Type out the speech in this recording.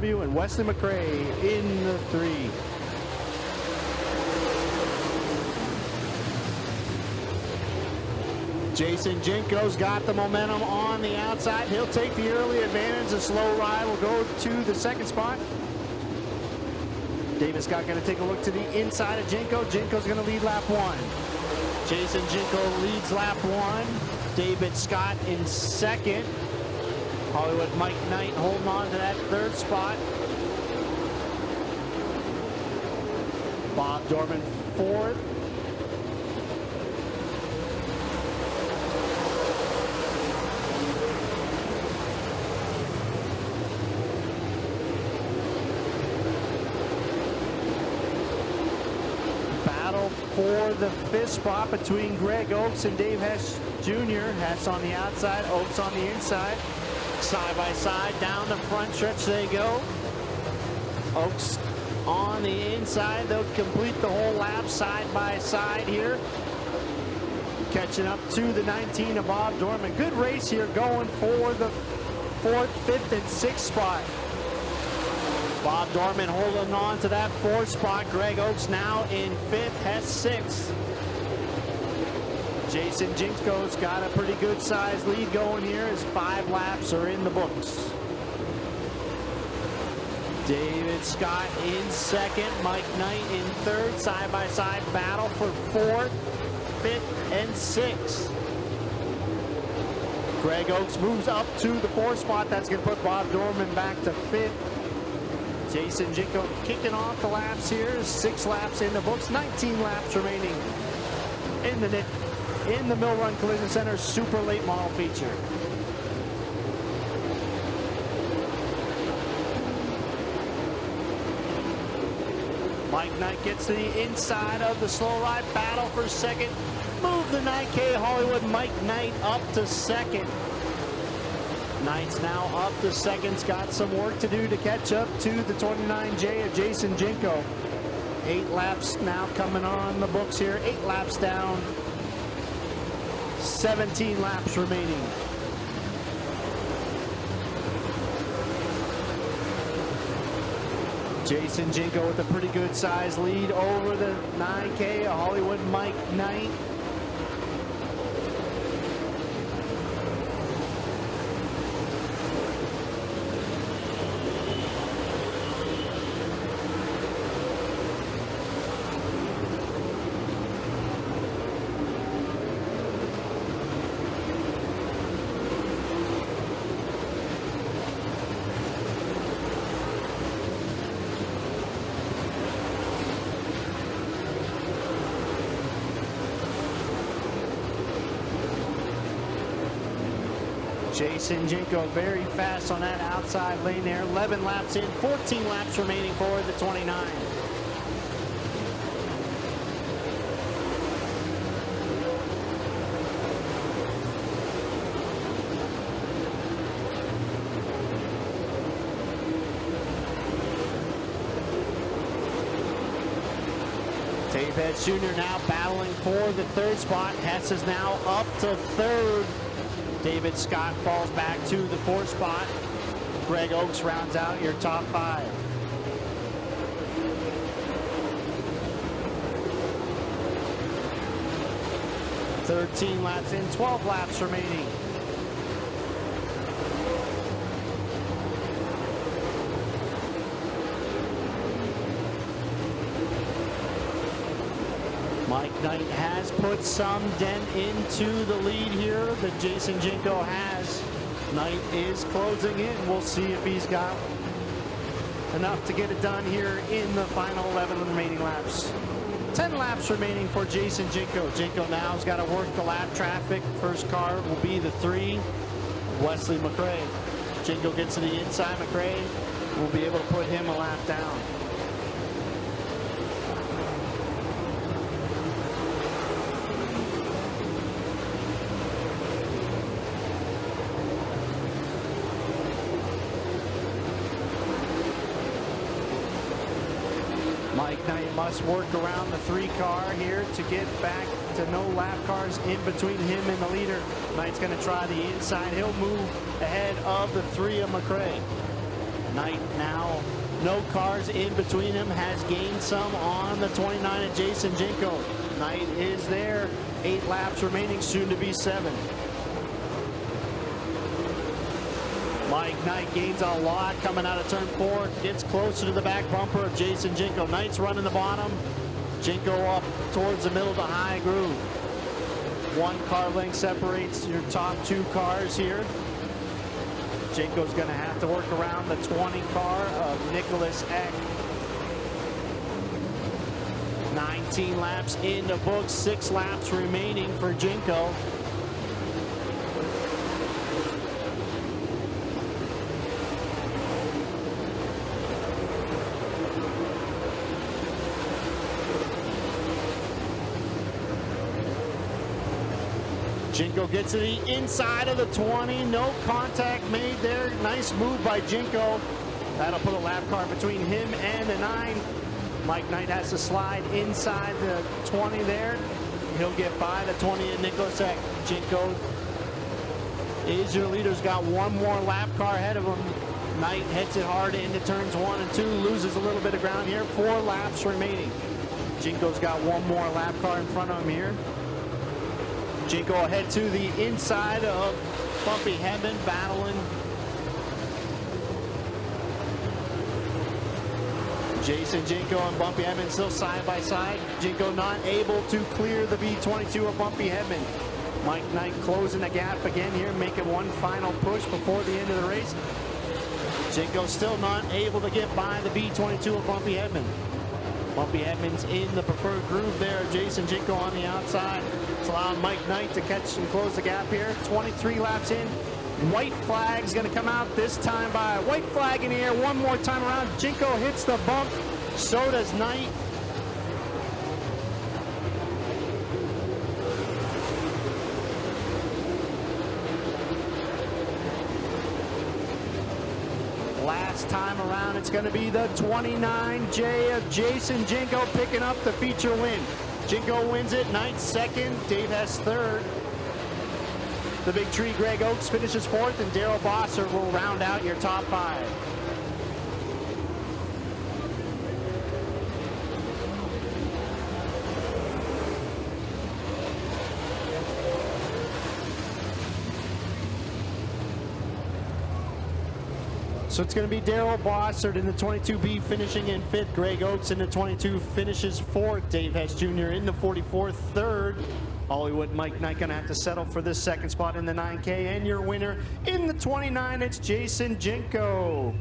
And Wesley McRae in the 3. Jason Jinko's got the momentum on the outside. He'll take the early advantage. The slow ride will go to the 2nd spot. David Scott going to take a look to the inside of Jinko. Jinko's going to lead lap 1. Jason Jinko leads lap 1. David Scott in 2nd. Hollywood Mike Knight holding on to that 3rd spot. Bob Dorman 4th. Battle for the 5th spot between Greg Oakes and Dave Hess Jr. Hess on the outside, Oakes on the inside. Side by side, down the front stretch they go. Oakes on the inside. They'll complete the whole lap side by side here. Catching up to the 19 of Bob Dorman. Good race here going for the 4th, 5th, and 6th spot. Bob Dorman holding on to that 4th spot. Greg Oakes now in 5th, Hess 6th. Jason Jinko's got a pretty good size lead going here as 5 laps are in the books. David Scott in 2nd, Mike Knight in 3rd, side-by-side battle for 4th, 5th, and 6th. Greg Oakes moves up to the 4th spot. That's going to put Bob Dorman back to 5th. Jason Jinko kicking off the laps here. 6 laps in the books, 19 laps remaining in the Mill Run Collision Center super late model feature. Mike Knight gets to the inside of the slow ride, battle for 2nd. Move the 9K Hollywood Mike Knight up to 2nd. Knight's now up to 2nd. Got some work to do to catch up to the 29J of Jason Jinko. 8 laps now coming on the books here. 8 laps down. 17 laps remaining. Jason Jinko with a pretty good size lead over the 9K, Hollywood Mike Knight. Jason Jinko very fast on that outside lane there. 11 laps in, 14 laps remaining for the 29. Dave Hess Jr. now battling for the 3rd spot. Hess is now up to 3rd. David Scott falls back to the 4th spot. Greg Oakes rounds out your top 5. "13 laps in, 12 laps remaining. Mike Knight has put some dent into the lead here that Jason Jinko has. Knight is closing in. We'll see if he's got enough to get it done here in the final 11 remaining laps. 10 laps remaining for Jason Jinko. Jinko now has got to work the lap traffic. First car will be the 3, Wesley McRae. Jinko gets to the inside. McRae will be able to put him a lap down. Mike Knight must work around the 3 car here to get back to no lap cars in between him and the leader. Knight's going to try the inside. He'll move ahead of the 3 of McRae. Knight now, no cars in between him, has gained some on the 29 at Jason Jinko. Knight is there, 8 laps remaining, soon to be 7. Mike Knight gains a lot coming out of turn 4, gets closer to the back bumper of Jason Jinko. Knight's running the bottom, Jinko up towards the middle to high groove. 1 car length separates your top 2 cars here. Jinko's going to have to work around the 20 car of Nicholas Eck. 19 laps in the books, 6 laps remaining for Jinko. Jinko gets to the inside of the 20. No contact made there. Nice move by Jinko. That'll put a lap car between him and the 9. Mike Knight has to slide inside the 20 there. He'll get by the 20 and Nicholas Eck. Jinko is your leader. He's got 1 more lap car ahead of him. Knight hits it hard into turns 1 and 2. Loses a little bit of ground here. 4 laps remaining. Jinko's got 1 more lap car in front of him here. Jinko ahead to the inside of Bumpy Hedman, battling Jason Jinko and Bumpy Hedman still side by side. Jinko not able to clear the B22 of Bumpy Hedman. Mike Knight closing the gap again here, making 1 final push before the end of the race. Jinko still not able to get by the B22 of Bumpy Hedman. Bumpy Hedman's in the preferred groove there. Jason Jinko on the outside. It's allowing Mike Knight to catch and close the gap here. 23 laps in. White flag's going to come out this time by white flag in the air. 1 more time around. Jinko hits the bump. So does Knight. Last time around, it's going to be the 29J of Jason Jinko picking up the feature win. Jinko wins it, Knight 2nd, Dave Hess 3rd. The Big Tree, Greg Oakes finishes 4th, and Darrell Bossert will round out your top 5. So it's going to be Darrell Bossert in the 22B finishing in 5th. Greg Oakes in the 22 finishes 4th. Dave Hess Jr. in the 44 3rd. Hollywood Mike Knight going to have to settle for this 2nd spot in the 9K. And your winner in the 29, it's Jason Jinko.